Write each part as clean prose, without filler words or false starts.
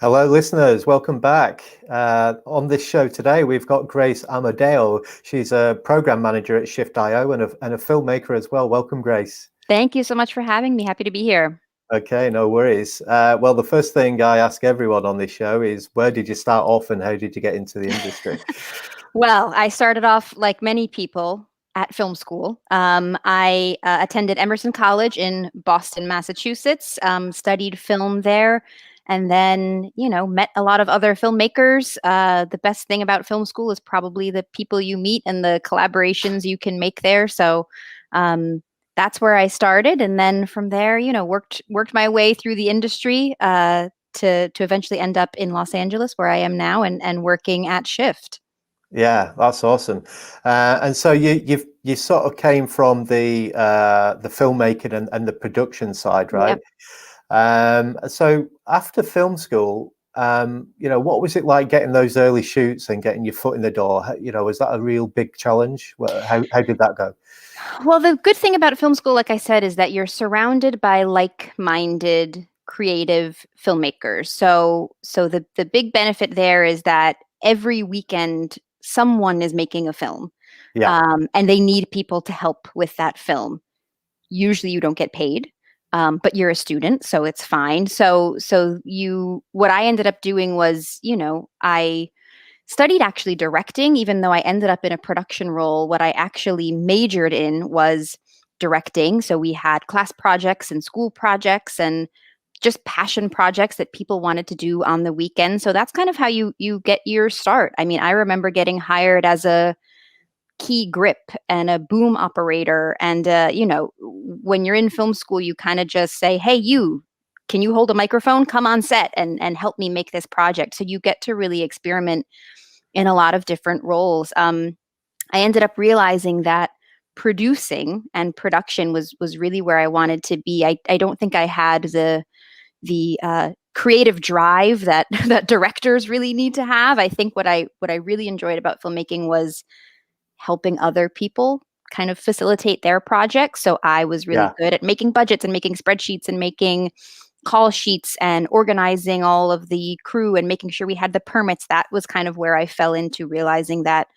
Hello, listeners. Welcome back. On this show today, we've got Grace Amodeo. She's a program manager at Shift.io and a filmmaker as well. Welcome, Grace. Thank you so much for having me. Happy to be here. Okay, no worries. Well, the first thing I ask everyone on this show is, where did you start off and how did you get into the industry? Well, I started off like many people at film school. I attended Emerson College in Boston, Massachusetts, studied film there, and then, met a lot of other filmmakers. The best thing about film school is probably the people you meet and the collaborations you can make there. So that's where I started. And then from there, worked my way through the industry to eventually end up in Los Angeles, where I am now, and working at Shift. Yeah, that's awesome. And so you sort of came from the filmmaking and the production side, right? Yep. So after film school, what was it like getting those early shoots and getting your foot in the door? Was that a real big challenge? How did that go? Well, the good thing about film school, like I said, is that you're surrounded by like-minded creative filmmakers. So the big benefit there is that every weekend someone is making a film. Yeah. And they need people to help with that film. Usually you don't get paid, but you're a student, so it's fine. What I ended up doing was, I studied actually directing, even though I ended up in a production role. What I actually majored in was directing. So we had class projects and school projects and just passion projects that people wanted to do on the weekend. So that's kind of how you get your start. I mean, I remember getting hired as a key grip and a boom operator. And, when you're in film school, you kind of just say, hey, can you hold a microphone? Come on set and help me make this project. So you get to really experiment in a lot of different roles. I ended up realizing that producing and production was really where I wanted to be. I don't think I had the creative drive that that directors really need to have. I think what I really enjoyed about filmmaking was helping other people kind of facilitate their projects. So I was really good at making budgets and making spreadsheets and making call sheets and organizing all of the crew and making sure we had the permits. That was kind of where I fell into realizing that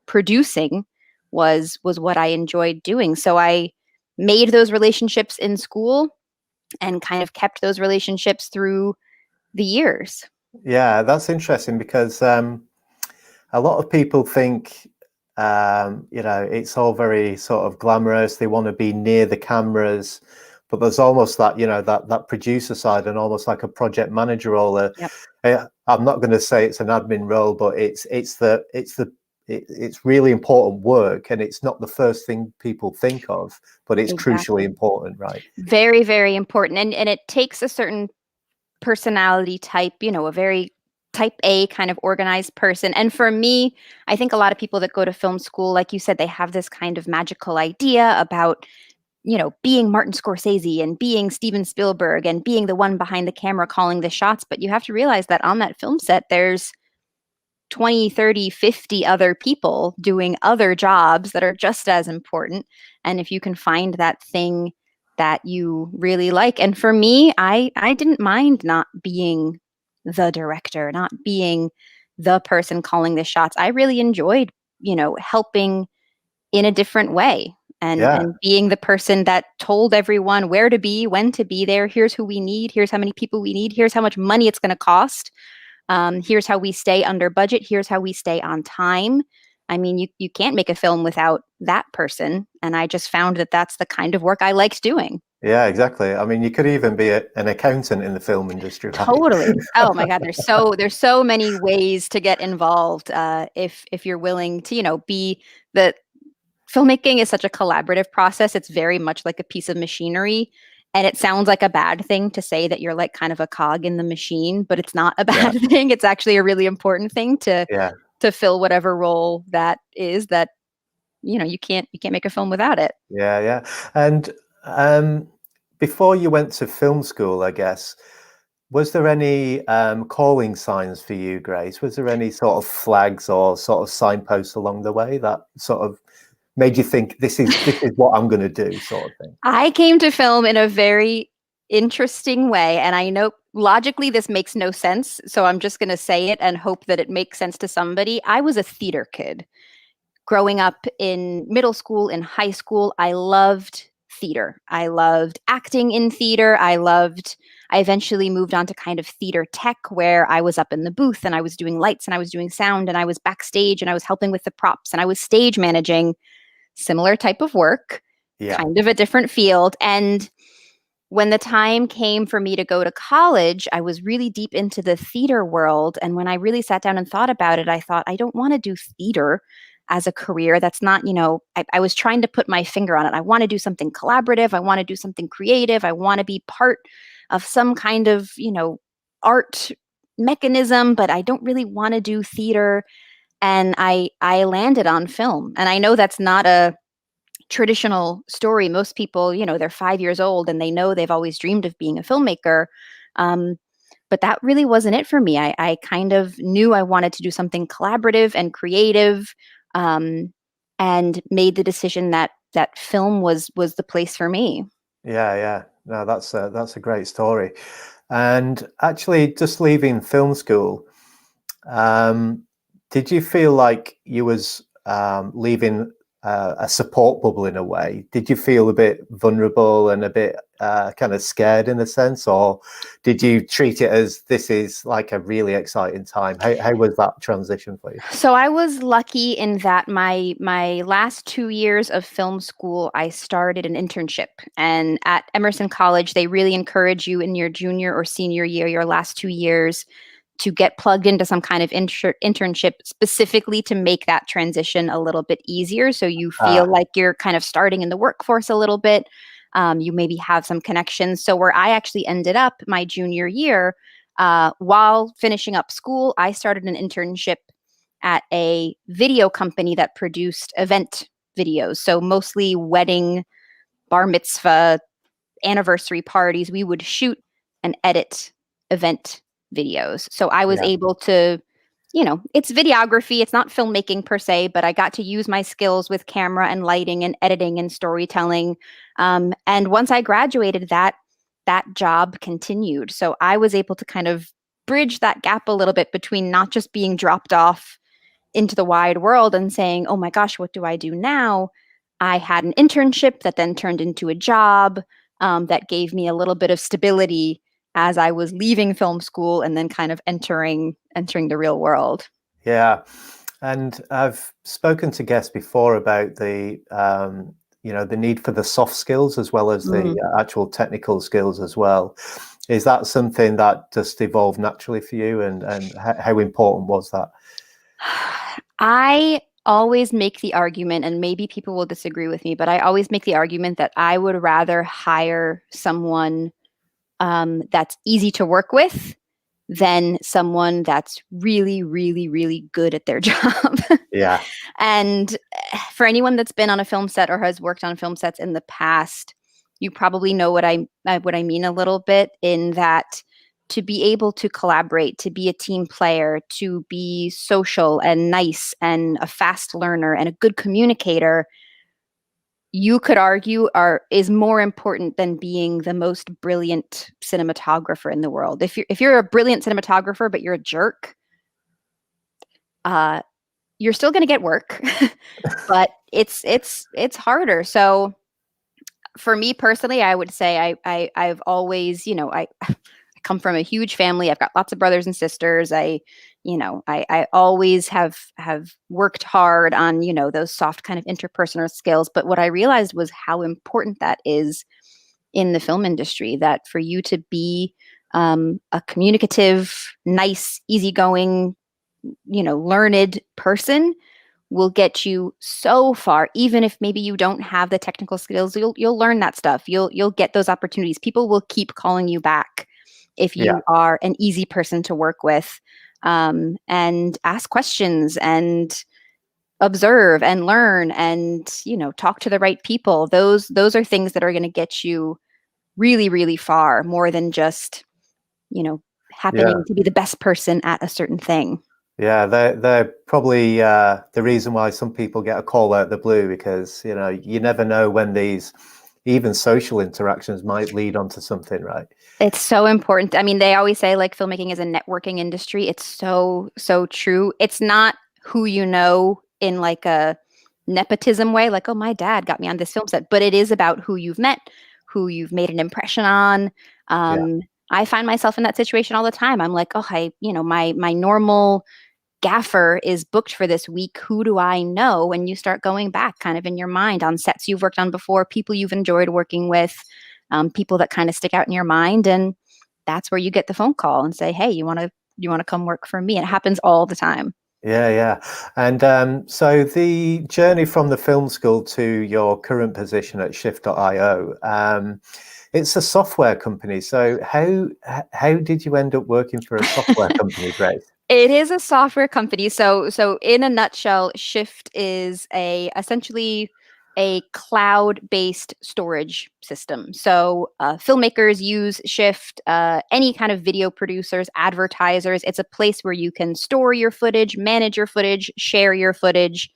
producing was what I enjoyed doing. So I made those relationships in school and kind of kept those relationships through the years. Yeah, that's interesting because a lot of people think it's all very sort of glamorous. They want to be near the cameras, but there's almost that, that producer side and almost like a project manager role. I'm not going to say it's an admin role, but it's really important work, and it's not the first thing people think of, but it's crucially important, right? Very, very important. And it takes a certain personality type, a very type A kind of organized person. And for me, I think a lot of people that go to film school, like you said, they have this kind of magical idea about, being Martin Scorsese and being Steven Spielberg and being the one behind the camera calling the shots. But you have to realize that on that film set, there's 20, 30, 50 other people doing other jobs that are just as important. And if you can find that thing that you really like. And for me, I didn't mind not being the director, not being the person calling the shots. I really enjoyed, helping in a different way and being the person that told everyone where to be, when to be there. Here's who we need. Here's how many people we need. Here's how much money it's going to cost. Here's how we stay under budget. Here's how we stay on time. I mean, you can't make a film without that person. And I just found that that's the kind of work I liked doing. Yeah, exactly. I mean, you could even be an accountant in the film industry, right? Totally. Oh my God, there's so many ways to get involved if you're willing to, be the filmmaking is such a collaborative process. It's very much like a piece of machinery. And it sounds like a bad thing to say that you're like kind of a cog in the machine, but it's not a bad thing. It's actually a really important thing to fill whatever role that is, that you can't make a film without it. Yeah. And before you went to film school, I guess, was there any calling signs for you, Grace? Was there any sort of flags or sort of signposts along the way that sort of made you think this is what I'm going to do, sort of thing? I came to film in a very interesting way. And I know logically this makes no sense. So I'm just going to say it and hope that it makes sense to somebody. I was a theater kid. Growing up in middle school, in high school, I loved theater. I loved acting in theater. I eventually moved on to kind of theater tech where I was up in the booth and I was doing lights and I was doing sound and I was backstage and I was helping with the props and I was stage managing, similar type of work, Yeah. kind of a different field. And when the time came for me to go to college, I was really deep into the theater world. And when I really sat down and thought about it, I thought, I don't want to do theater as a career. That's not, I was trying to put my finger on it. I want to do something collaborative. I want to do something creative. I want to be part of some kind of, art mechanism, but I don't really want to do theater. And I landed on film. And I know that's not a traditional story. Most people, they're 5 years old and they know they've always dreamed of being a filmmaker. Um, but that really wasn't it for me. I kind of knew I wanted to do something collaborative and creative, and made the decision that film was the place for me. Yeah. No, that's a great story. And actually, just leaving film school, did you feel like you was leaving a support bubble in a way? Did you feel a bit vulnerable and a bit kind of scared in a sense, or did you treat it as this is like a really exciting time? How was that transition for you? So I was lucky in that my last 2 years of film school, I started an internship. And at Emerson College, they really encourage you in your junior or senior year, your last 2 years, to get plugged into some kind of internship specifically to make that transition a little bit easier. So you feel like you're kind of starting in the workforce a little bit. You maybe have some connections. So where I actually ended up my junior year, while finishing up school, I started an internship at a video company that produced event videos. So mostly wedding, bar mitzvah, anniversary parties. We would shoot and edit event videos. So I was able to, it's videography, it's not filmmaking per se, but I got to use my skills with camera and lighting and editing and storytelling. And once I graduated, that job continued. So I was able to kind of bridge that gap a little bit between not just being dropped off into the wide world and saying, oh my gosh, what do I do now? I had an internship that then turned into a job, that gave me a little bit of stability as I was leaving film school and then kind of entering the real world. Yeah. And I've spoken to guests before about the the need for the soft skills as well as the actual technical skills as well. Is that something that just evolved naturally for you, and how important was that? I always make the argument, and maybe people will disagree with me, but I always make the argument that I would rather hire someone that's easy to work with than someone that's really, really, really good at their job. Yeah. And for anyone that's been on a film set or has worked on film sets in the past, you probably know what I mean a little bit, in that to be able to collaborate, to be a team player, to be social and nice and a fast learner and a good communicator, you could argue is more important than being the most brilliant cinematographer in the world. If you're a brilliant cinematographer but you're a jerk, you're still going to get work, but it's harder. So for me personally, I would say I've always, I come from a huge family. I've got lots of brothers and sisters. I always have worked hard on, those soft kind of interpersonal skills. But what I realized was how important that is in the film industry, that for you to be a communicative, nice, easygoing, learned person will get you so far. Even if maybe you don't have the technical skills, you'll learn that stuff. You'll get those opportunities. People will keep calling you back if you are an easy person to work with, and ask questions and observe and learn and talk to the right people. Those are things that are going to get you really, really far, more than just happening to be the best person at a certain thing. Yeah, they're probably the reason why some people get a call out of the blue, because you never know when these even social interactions might lead onto something, right? It's so important. I mean, they always say like filmmaking is a networking industry. It's so, so true. It's not who you know in like a nepotism way, like, oh, my dad got me on this film set, but it is about who you've met, who you've made an impression on. Yeah. I find myself in that situation all the time. I'm like, oh, my normal gaffer is booked for this week. Who do I know? And you start going back kind of in your mind on sets you've worked on before, people you've enjoyed working with, people that kind of stick out in your mind. And that's where you get the phone call and say, hey, you want to come work for me? And it happens all the time. Yeah, yeah. And so the journey from the film school to your current position at Shift.io, it's a software company. So how did you end up working for a software company, Grace? It is a software company. So in a nutshell, Shift is essentially a cloud-based storage system. So filmmakers use Shift, any kind of video producers, advertisers. It's a place where you can store your footage, manage your footage, share your footage.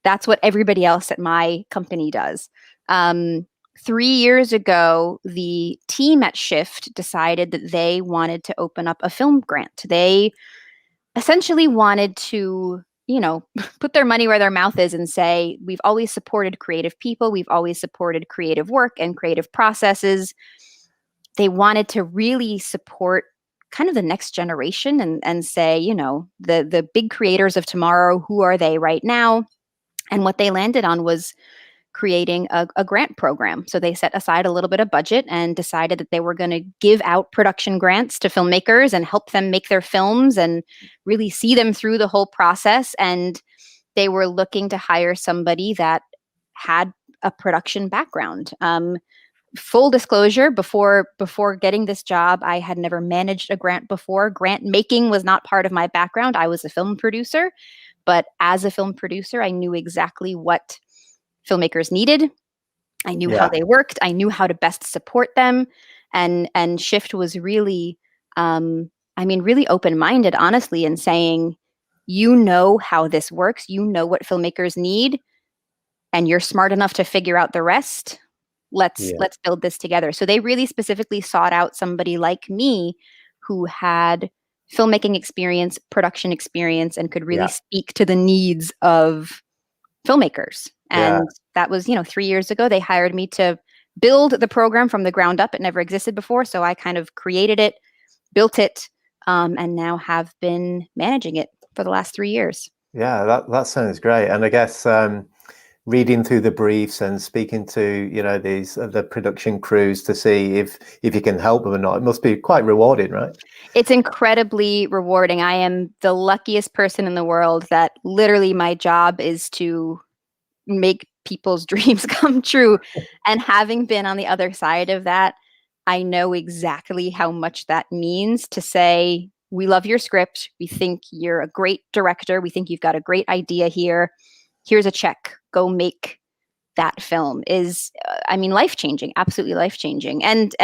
That's what everybody else at my company does. 3 years ago, the team at Shift decided that they wanted to open up a film grant. They essentially wanted to, put their money where their mouth is and say, we've always supported creative people. We've always supported creative work and creative processes. They wanted to really support kind of the next generation and say, the big creators of tomorrow, who are they right now? And what they landed on was creating a grant program. So they set aside a little bit of budget and decided that they were going to give out production grants to filmmakers and help them make their films and really see them through the whole process. And they were looking to hire somebody that had a production background. Full disclosure, before getting this job, I had never managed a grant before. Grant making was not part of my background. I was a film producer, but as a film producer, I knew exactly what filmmakers needed. I knew how they worked. I knew how to best support them. And Shift was really, really open-minded, honestly, in saying, you know how this works. You know what filmmakers need, and you're smart enough to figure out the rest. Let's build this together. So they really specifically sought out somebody like me who had filmmaking experience, production experience, and could really speak to the needs of filmmakers. And that was, 3 years ago. They hired me to build the program from the ground up. It never existed before. So I kind of created it, built it, and now have been managing it for the last 3 years. Yeah, that sounds great. And I guess reading through the briefs and speaking to the production crews to see if you can help them or not, it must be quite rewarding, right? It's incredibly rewarding. I am the luckiest person in the world that literally my job is to make people's dreams come true. And having been on the other side of that, I know exactly how much that means to say, we love your script. We think you're a great director. We think you've got a great idea here. Here's a check. Go make that film is, life-changing, absolutely life-changing. And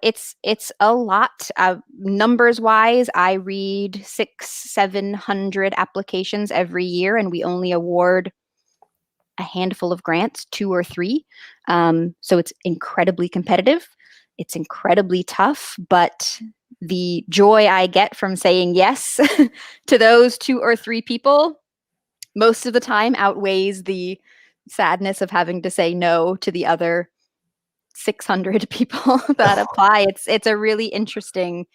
it's a lot. Numbers-wise, I read 600-700 applications every year, and we only award a handful of grants, 2 or 3. So it's incredibly competitive. It's incredibly tough, but the joy I get from saying yes to those 2 or 3 people most of the time outweighs the sadness of having to say no to the other 600 people that apply. It's a really interesting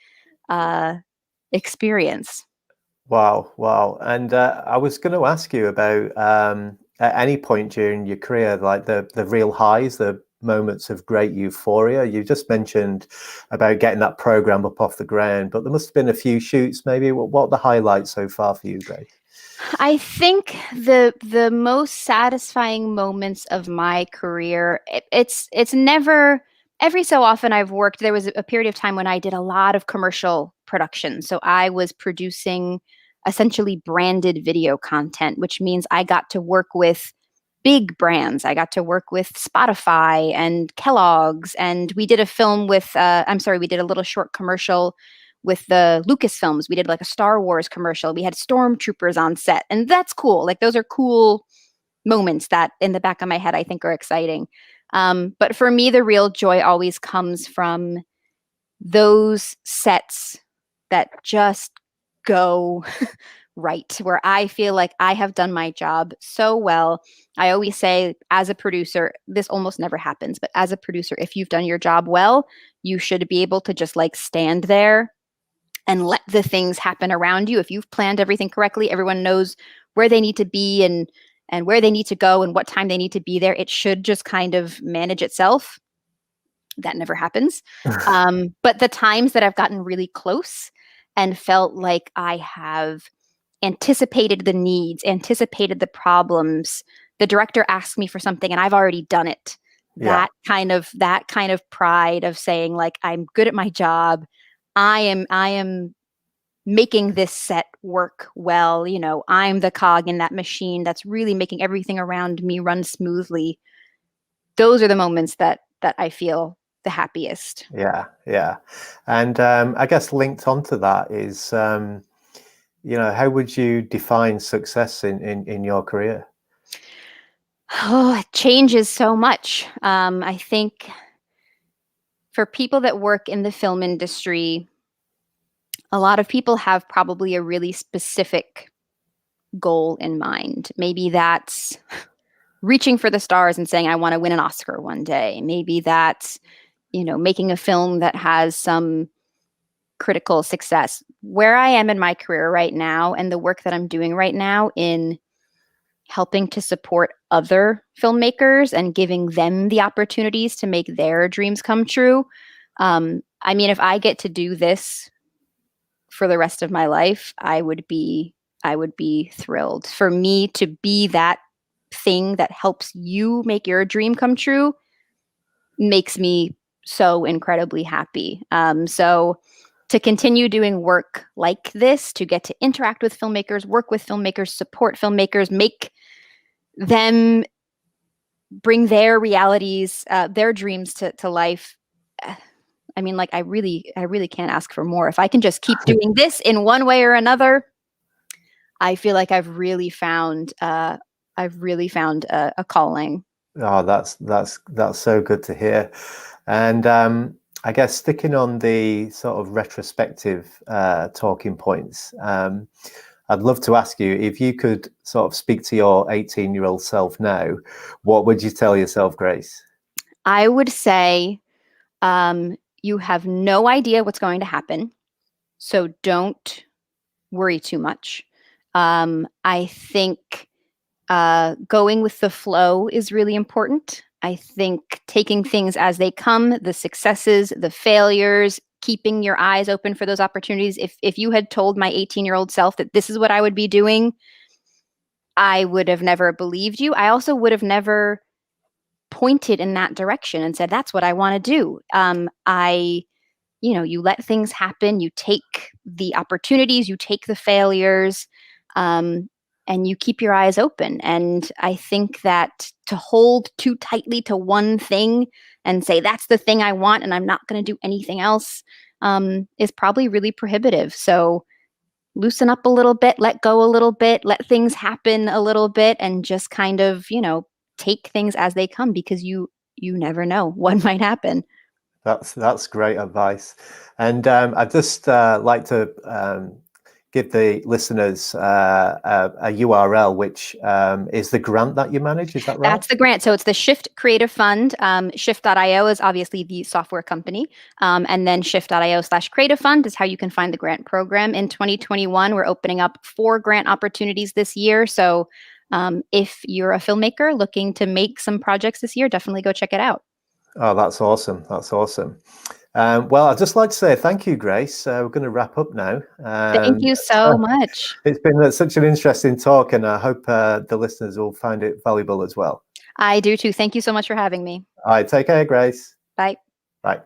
experience. Wow. And I was going to ask you about at any point during your career, like the real highs, the moments of great euphoria. You just mentioned about getting that program up off the ground, but there must have been a few shoots. Maybe what are the highlights so far for you, Grace? I think the most satisfying moments of my career, it's never, every so often I've worked, there was a period of time when I did a lot of commercial production. So I was producing essentially branded video content, which means I got to work with big brands. I got to work with Spotify and Kellogg's, and we did a film with, we did a little short commercial with the Lucasfilms. We did like a Star Wars commercial. We had stormtroopers on set, and that's cool. Like those are cool moments that in the back of my head I think are exciting. But for me, the real joy always comes from those sets that just go right, where I feel like I have done my job so well. I always say, as a producer, this almost never happens, but as a producer, if you've done your job well, you should be able to just like stand there and let the things happen around you. If you've planned everything correctly, everyone knows where they need to be and where they need to go and what time they need to be there. It should just kind of manage itself. That never happens. But the times that I've gotten really close and felt like I have anticipated the needs, anticipated the problems, the director asked me for something and I've already done it. Yeah. That kind of pride of saying like, I'm good at my job. I am making this set work well. You know, I'm the cog in that machine that's really making everything around me run smoothly. Those are the moments that I feel the happiest. Yeah. And I guess linked onto that is, how would you define success in your career? Oh, it changes so much. I think for people that work in the film industry, a lot of people have probably a really specific goal in mind. Maybe that's reaching for the stars and saying, I want to win an Oscar one day. Maybe that's, making a film that has some critical success. Where I am in my career right now and the work that I'm doing right now in helping to support other filmmakers and giving them the opportunities to make their dreams come true. If I get to do this for the rest of my life, I would be thrilled. For me to be that thing that helps you make your dream come true makes me so incredibly happy. So to continue doing work like this, to get to interact with filmmakers, work with filmmakers, support filmmakers, make them bring their realities, their dreams to life. I really can't ask for more. If I can just keep doing this in one way or another, I feel like I've really found a calling. Oh, that's so good to hear. And I guess sticking on the sort of retrospective talking points, I'd love to ask you if you could sort of speak to your 18-year-old self now, what would you tell yourself, Grace? I would say you have no idea what's going to happen, so don't worry too much. I think going with the flow is really important. I think taking things as they come, the successes, the failures, keeping your eyes open for those opportunities. If you had told my 18-year-old self that this is what I would be doing, I would have never believed you. I also would have never pointed in that direction and said, that's what I want to do. You let things happen, you take the opportunities, you take the failures, and you keep your eyes open. And I think that to hold too tightly to one thing and say, that's the thing I want, and I'm not going to do anything else, is probably really prohibitive. So loosen up a little bit, let go a little bit, let things happen a little bit, and just kind of, take things as they come, because you never know what might happen. That's great advice. And I'd just like to give the listeners a URL, which is the grant that you manage. Is that right? That's the grant. So it's the Shift Creative Fund. Shift.io is obviously the software company. And then shift.io/creative fund is how you can find the grant program. In 2021, we're opening up 4 grant opportunities this year. So if you're a filmmaker looking to make some projects this year, definitely go check it out. Oh, that's awesome. That's awesome. Well, I'd just like to say thank you, Grace. We're going to wrap up now. Thank you so much. It's been such an interesting talk, and I hope the listeners will find it valuable as well. I do too. Thank you so much for having me. All right. Take care, Grace. Bye. Bye.